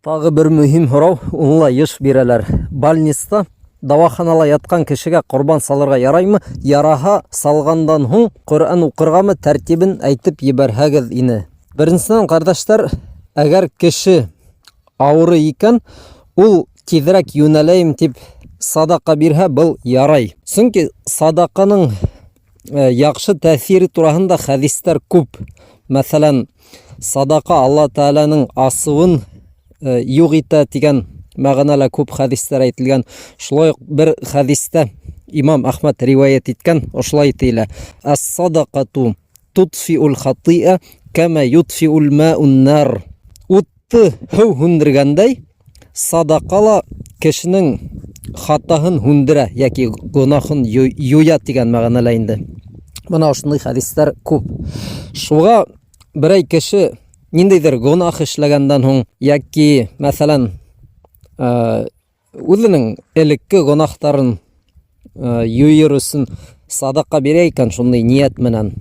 Тағы бір мөһим һорау, уңла еш бирәләр. Больниста, дауаханала яткан кешегә корбан салырга яраймы? Яраһа, салгандан һуң Коръән укыргамы тәртибен әйтеп ебәрһәгез ине. Беренчедән, кардәшләр, әгәр кеше авыры икән, ул тизрәк юнәләйем дип садака бирһә, был ярай. Чөнки садаканың яхшы тәэсире турасында хәдисләр күп. Мәсәлән, садака Алла Тәгаләнең асуын юк итә дигән мәгънәлә күп хәдисләр әйтелгән. Шулай ук бер хәдистә Имам Ахмад риваят иткән, ошулай әйтелә: "Ас-садакату тутфиул хати'a кама ютфиул ма'ун нар." Утты һыу һүндергәндәй, садакала кешенең хатаһын һүндерә яки гөнаһын юя дигән мәгънәлә инде. Менә шундый хәдисләр күп. Шуга берәй кеше ниндидер гөнаһ эшләгәндән һуң яки мәсәлән үзенең элекке гөнаһтарын юер өчен садака бирә икән шундый ният менән,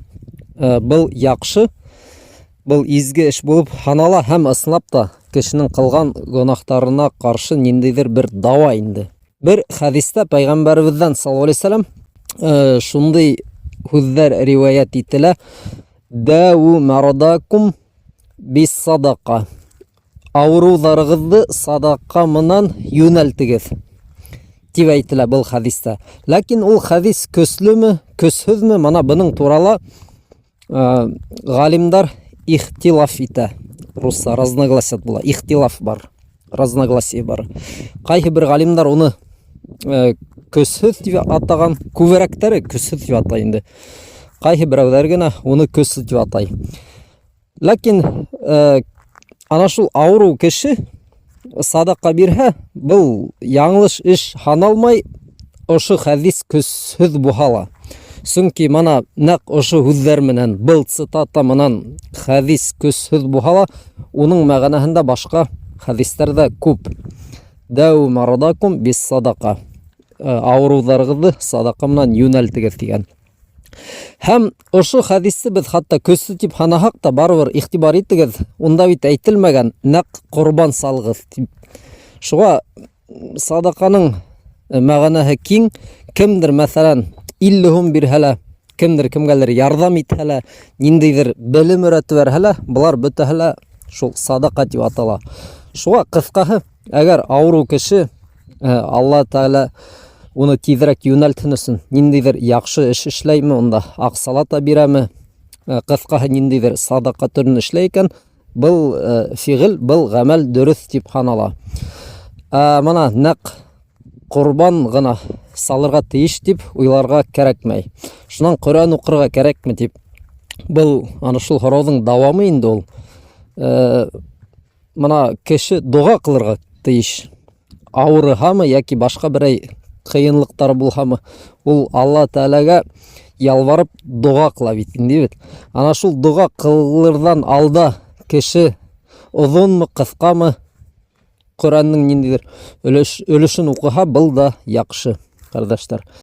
был яхшы, был изге эш булып һанала һәм ысынлап та кешенең кылган гөнаһтарына каршы ниндидер бер дава инде. Бер хәдистә Пәйгамбәребездән саллаллаһу алейһи вәсәләм шундый һүзләр риваят ителә: "Дәу марадакум бис садака." Авыруларыгызды садака менән юнәлтегез дип әйтелә был хәдистә. Ләкин ул хәдис көслеме, көсһезме, моны буның турала галимдар ихтилаф итә. Русса разногласия була, ихтилаф бар, разногласие бар. Кайһы бер галимдар уны көсһез дип атаган, күбрәктәре көсһез дип атай инде. Кайһы берәүләр генә уны көсһез дип атай. Ләкин ана шул авыру кеше садака бирһә, был яңлыш эш һаналмай, ошо хәдис көсһез буһала. Чөнки мана нәкъ ошо һүзләр менән, был цитата менән хәдис көсһез буһала, уның мәгънәһендә башка хәдисләрдә күп. Дәу марадакум бис садака. Авыруларыгызды садака менән юнәлтегез дигән. Һәм ошо хәдисте без хатта көсһез дип һанаһак та барыбер игътибар итегез, унда бит әйтелмәгән нәкъ корбан салгыз дип. Шуга садаканың мәгънәһе киң. Кемдер мәсәлән 50 һум бирһәлә, кемдер кемгәлер ярдәм итһәлә, ниндидер белем өйрәтеп бирһәлә, булар бөтәһе шул садака дип атала. Шуга кыскаһы, әгәр авыру кеше Алла Тәгалә уны тизрәк юнәлтһен өчен ниндидер яхшы эш эшләйме, онда аксалата бирәме, кыскаһы ниндидер садака төрен эшләй икән, был фигыль, был гамәл дөрес дип һанала. Мана нәкъ корбан гына салырга тиеш дип уйларга кирәкмәй. Шуннан Коръән укырга кирәкме дип, был аны шул һораудың дәвамы инде ул. Мана кеше дуга кылырга тиеш. Авырыһамы яки башка берәй кыйынлыктар булһамы, ул Алла Тәгаләгә ялварып дуга кыла бит инде. Ана шул дуга кылырдан алда кеше озынмы, кыскамы Коръәннең ниндидер өлешен укыһа, был да яхшы, кардәшләр.